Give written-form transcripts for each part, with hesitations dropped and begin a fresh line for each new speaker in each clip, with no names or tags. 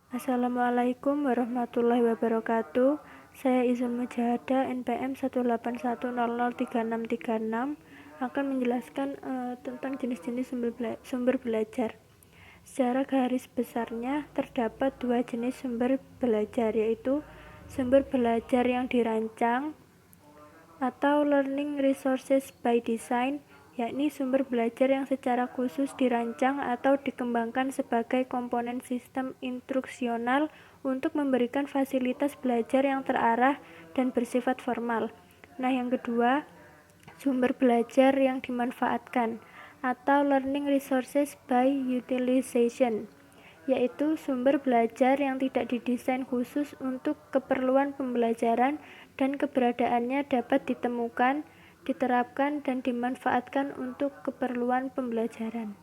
Assalamualaikum warahmatullahi wabarakatuh. Saya Izul Mujahadah, NPM 181003636 akan menjelaskan tentang jenis-jenis sumber belajar. Secara garis besarnya terdapat dua jenis sumber belajar, yaitu sumber belajar yang dirancang atau learning resources by design, yakni sumber belajar yang secara khusus dirancang atau dikembangkan sebagai komponen sistem instruksional untuk memberikan fasilitas belajar yang terarah dan bersifat formal. Nah, yang kedua, sumber belajar yang dimanfaatkan atau learning resources by utilization, yaitu sumber belajar yang tidak didesain khusus untuk keperluan pembelajaran dan keberadaannya dapat ditemukan, diterapkan, dan dimanfaatkan untuk keperluan pembelajaran.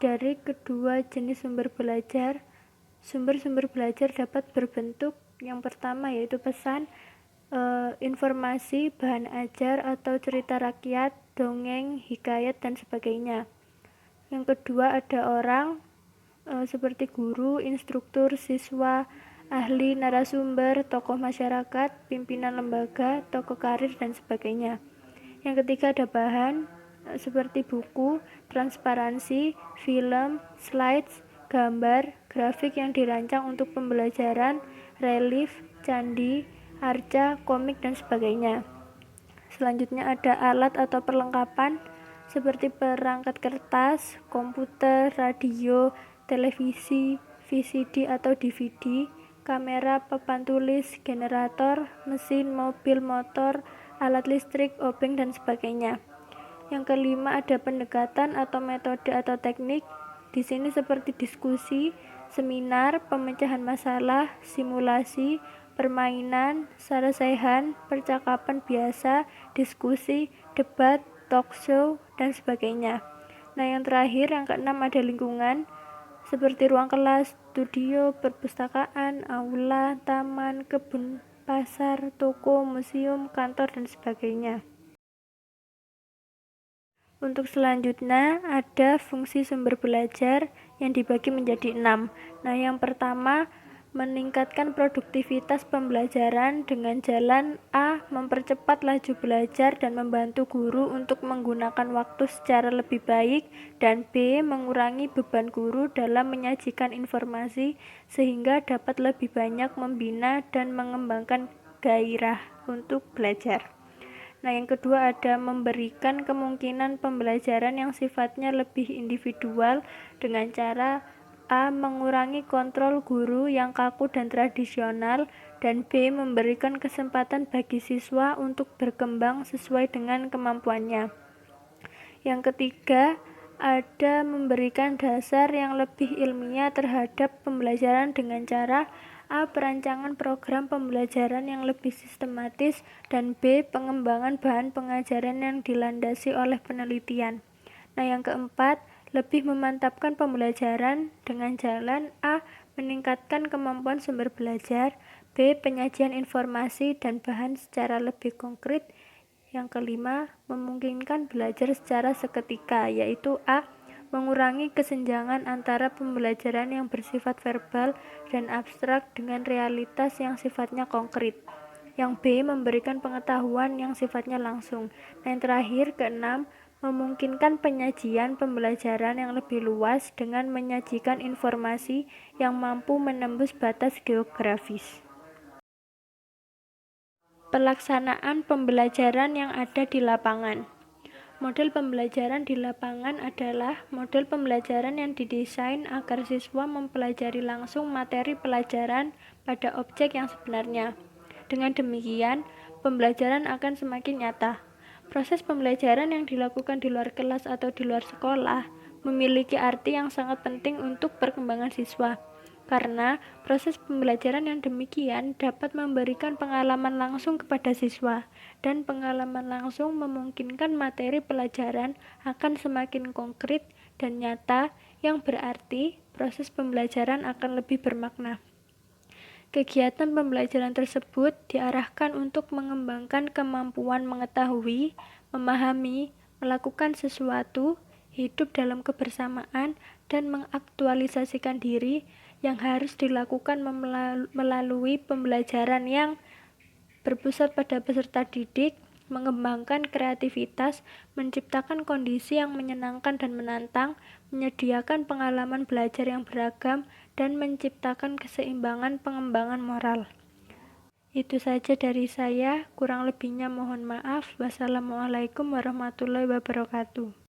Dari kedua jenis sumber belajar, sumber-sumber belajar dapat berbentuk yang pertama yaitu pesan, informasi, bahan ajar atau cerita rakyat, dongeng, hikayat, dan sebagainya. Yang kedua ada orang, seperti guru, instruktur, siswa, ahli, narasumber, tokoh masyarakat, pimpinan lembaga, tokoh karir, dan sebagainya. Yang ketiga ada bahan, seperti buku, transparansi, film, slides, gambar, grafik yang dirancang untuk pembelajaran, relief, candi, arca, komik, dan sebagainya. Selanjutnya ada alat atau perlengkapan seperti perangkat kertas, komputer, radio, televisi, VCD atau DVD, kamera, papan tulis, generator, mesin, mobil, motor, alat listrik, obeng, dan sebagainya. Yang kelima ada pendekatan atau metode atau teknik. Di sini seperti diskusi, seminar, pemecahan masalah, simulasi, permainan, sarasaihan, percakapan biasa, diskusi, debat, talk show, dan sebagainya. Nah, yang terakhir, yang keenam ada lingkungan, seperti ruang kelas, studio, perpustakaan, aula, taman, kebun, pasar, toko, museum, kantor, dan sebagainya. Untuk selanjutnya ada fungsi sumber belajar yang dibagi menjadi 6. Nah, yang pertama, meningkatkan produktivitas pembelajaran dengan jalan A. Mempercepat laju belajar dan membantu guru untuk menggunakan waktu secara lebih baik, dan B. Mengurangi beban guru dalam menyajikan informasi sehingga dapat lebih banyak membina dan mengembangkan gairah untuk belajar. Nah, yang kedua ada memberikan kemungkinan pembelajaran yang sifatnya lebih individual dengan cara A. Mengurangi kontrol guru yang kaku dan tradisional, dan B. Memberikan kesempatan bagi siswa untuk berkembang sesuai dengan kemampuannya. Yang ketiga ada memberikan dasar yang lebih ilmiah terhadap pembelajaran dengan cara A. Perancangan program pembelajaran yang lebih sistematis, dan B. Pengembangan bahan pengajaran yang dilandasi oleh penelitian. Nah, yang keempat, lebih memantapkan pembelajaran dengan jalan A. Meningkatkan kemampuan sumber belajar, B. Penyajian informasi dan bahan secara lebih konkret. Yang kelima, memungkinkan belajar secara seketika, yaitu A. Mengurangi kesenjangan antara pembelajaran yang bersifat verbal dan abstrak dengan realitas yang sifatnya konkret. Yang B. Memberikan pengetahuan yang sifatnya langsung. Dan yang terakhir, keenam, memungkinkan penyajian pembelajaran yang lebih luas dengan menyajikan informasi yang mampu menembus batas geografis. Pelaksanaan pembelajaran yang ada di lapangan. Model pembelajaran di lapangan adalah model pembelajaran yang didesain agar siswa mempelajari langsung materi pelajaran pada objek yang sebenarnya. Dengan demikian, pembelajaran akan semakin nyata. Proses pembelajaran yang dilakukan di luar kelas atau di luar sekolah memiliki arti yang sangat penting untuk perkembangan siswa, karena proses pembelajaran yang demikian dapat memberikan pengalaman langsung kepada siswa, dan pengalaman langsung memungkinkan materi pelajaran akan semakin konkret dan nyata, yang berarti proses pembelajaran akan lebih bermakna. Kegiatan pembelajaran tersebut diarahkan untuk mengembangkan kemampuan mengetahui, memahami, melakukan sesuatu, hidup dalam kebersamaan, dan mengaktualisasikan diri yang harus dilakukan melalui pembelajaran yang berpusat pada peserta didik, mengembangkan kreativitas, menciptakan kondisi yang menyenangkan dan menantang, menyediakan pengalaman belajar yang beragam, dan menciptakan keseimbangan pengembangan moral. Itu saja dari saya, kurang lebihnya mohon maaf. Wassalamualaikum warahmatullahi wabarakatuh.